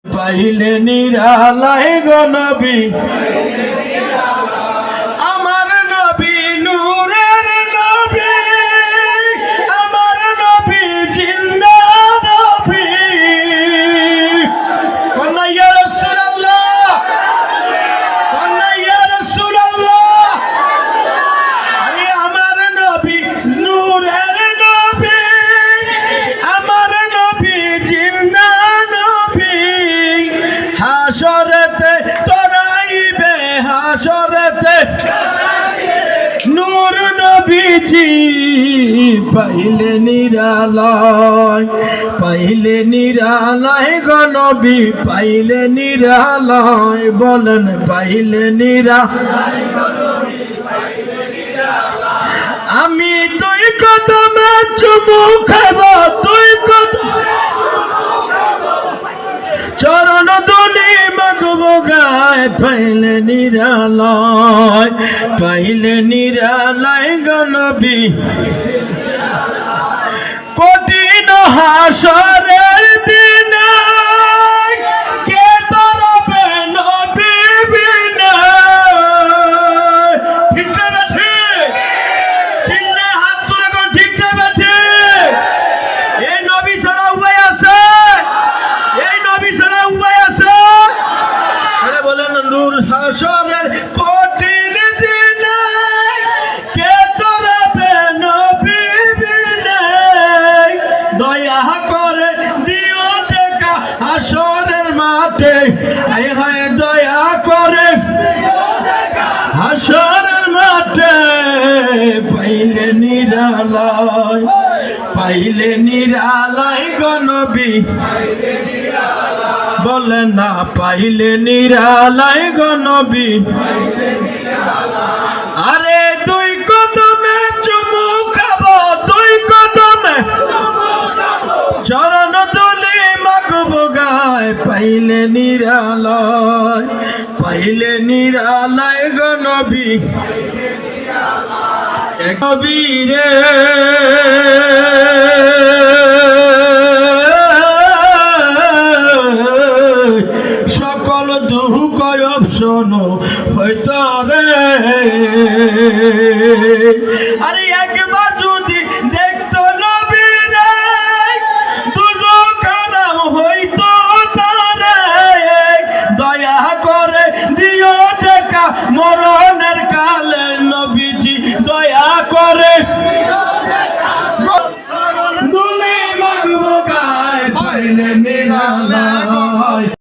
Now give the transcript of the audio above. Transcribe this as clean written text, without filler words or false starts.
পাইলে নিরালায় গো নবী আমার নবী নূরের নবী আমার নবী জিন্দা নবী কন্যা ইয়া রাসূলুল্লাহ কন্যা ইয়া রাসূলুল্লাহ আরে আমার নবী নূরের নবী আমার নবী জিন্দা হাসরেতে তোরাইবে হাসরেতে নূর নবীজি পাইলে নিরালায় গো নবী পাইলে নিরালায় বলেন পাইলে নিরালায় আমি তুই কদমে চুমু খাব তুই চরণ দুলি মাগব গায় পাইলে নিরালায় গো নবী কঠিন হাসরের দিন কে তরবে নবী বিনা ঠিক না ঠিক চিল্লে হাত তুলে কোন ঠিক না ঠিক এই নবী ছাড়া উপায় আছে হাসরের কঠিন দিন কে তরবে নবী বিনা দয়া করে দিও দেখা হাসরের মাঠে আয় হায় দয়া করে হাসরের মাঠে পাইলে নিরালায় গো নবী বলে না পাইলে নিরালায় গো নবী আরে দুই কদমে চুমু খাব দুই কদমে চরণ তুলি মাগব গায় পাইলে নিরালায় গো নবী নবী রে সকল দুঃখ অপশন হইত রে আরে